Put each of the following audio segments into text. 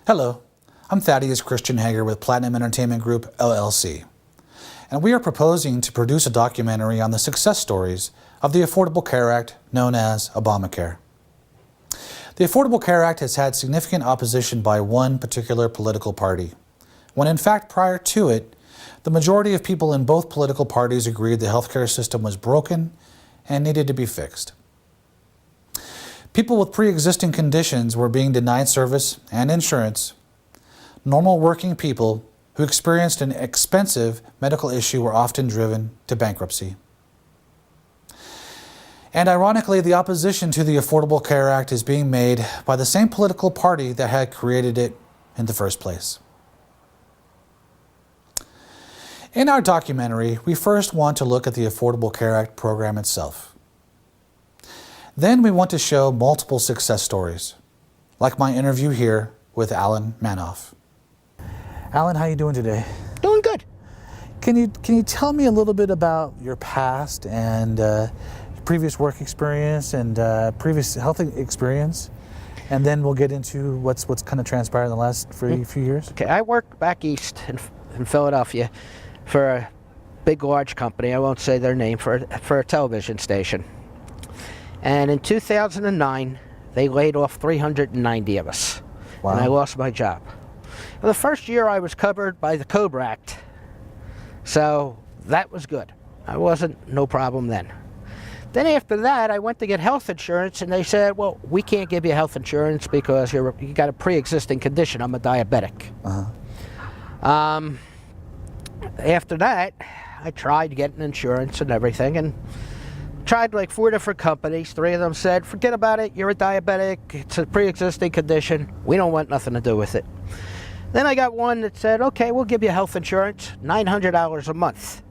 Hello, I'm Thaddeus Christian Hager with Platinum Entertainment Group, LLC, and we are proposing to produce a documentary on the success stories of the Affordable Care Act known as Obamacare. The Affordable Care Act has had significant opposition by one particular political party, when in fact prior to it, the majority of people in both political parties agreed the healthcare system was broken and needed to be fixed. People with pre-existing conditions were being denied service and insurance. Normal working people who experienced an expensive medical issue were often driven to bankruptcy. And ironically, the opposition to the Affordable Care Act is being made by the same political party that had created it in the first place. In our documentary, we first want to look at the Affordable Care Act program itself. Then we want to show multiple success stories, like my interview here with Alan Manoff. Alan, how are you doing today? Doing good. Can you tell me a little bit about your past and previous work experience and previous health experience, and then we'll get into what's kind of transpired in the last few years? Okay, I work back east in Philadelphia for a big, large company. I won't say their name, for a television station. And in 2009, they laid off 390 of us. Wow. And I lost my job. Well, the first year I was covered by the COBRA Act, so that was good. I wasn't no problem then. Then after that, I went to get health insurance, and they said, well, we can't give you health insurance because you got a pre-existing condition. I'm a diabetic. After that, I tried getting insurance and everything, and tried like 4 different companies. 3 of them said, forget about it, you're a diabetic, it's a pre-existing condition, we don't want nothing to do with it. Then I got one that said, okay, we'll give you health insurance, $900 a month.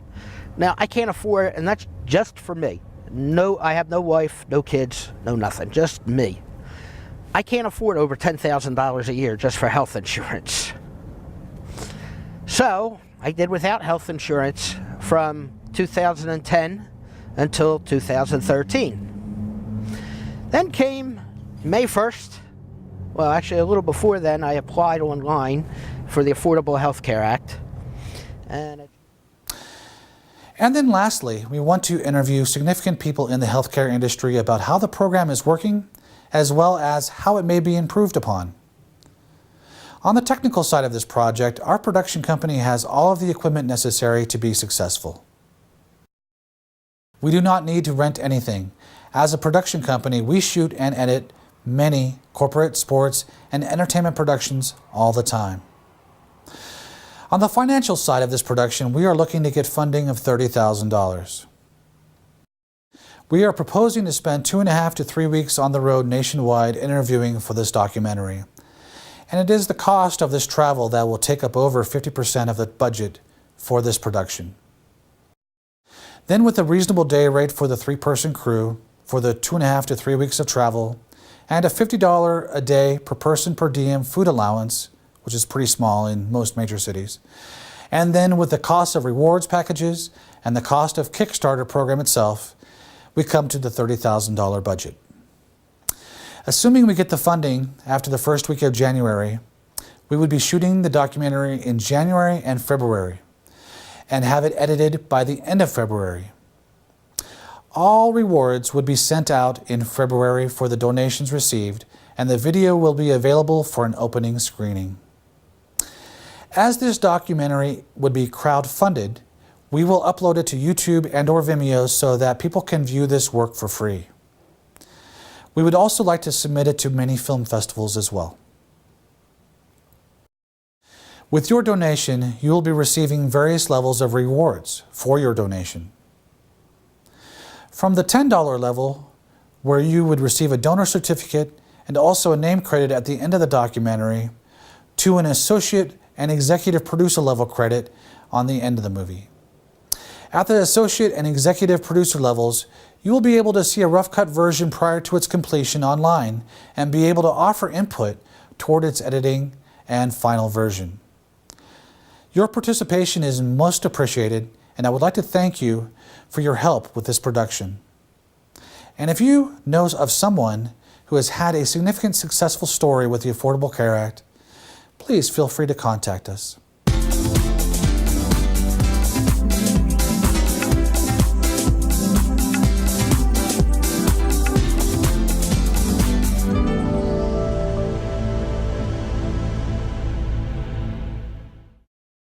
Now, I can't afford it, and that's just for me. No, I have no wife, no kids, no nothing, just me. I can't afford over $10,000 a year just for health insurance. So, I did without health insurance from 2010 until 2013. Then came May 1st. Well, actually a little before then, I applied online for the Affordable Health Care Act. And then lastly, we want to interview significant people in the healthcare industry about how the program is working, as well as how it may be improved upon. On the technical side of this project, our production company has all of the equipment necessary to be successful. We do not need to rent anything. As a production company, we shoot and edit many corporate, sports, and entertainment productions all the time. On the financial side of this production, we are looking to get funding of $30,000. We are proposing to spend 2.5 to 3 weeks on the road nationwide interviewing for this documentary. And it is the cost of this travel that will take up over 50% of the budget for this production. Then with a reasonable day rate for the 3-person crew for the 2.5 to 3 weeks of travel, and a $50 a day per person per diem food allowance, which is pretty small in most major cities, and then with the cost of rewards packages and the cost of Kickstarter program itself, we come to the $30,000 budget. Assuming we get the funding after the first week of January, we would be shooting the documentary in January and February, and have it edited by the end of February. All rewards would be sent out in February for the donations received, and the video will be available for an opening screening. As this documentary would be crowd-funded, we will upload it to YouTube and/or Vimeo so that people can view this work for free. We would also like to submit it to many film festivals as well. With your donation, you will be receiving various levels of rewards for your donation. From the $10 level, where you would receive a donor certificate and also a name credit at the end of the documentary, to an associate and executive producer level credit on the end of the movie. At the associate and executive producer levels, you will be able to see a rough cut version prior to its completion online and be able to offer input toward its editing and final version. Your participation is most appreciated, and I would like to thank you for your help with this production. And if you know of someone who has had a significant successful story with the Affordable Care Act, please feel free to contact us.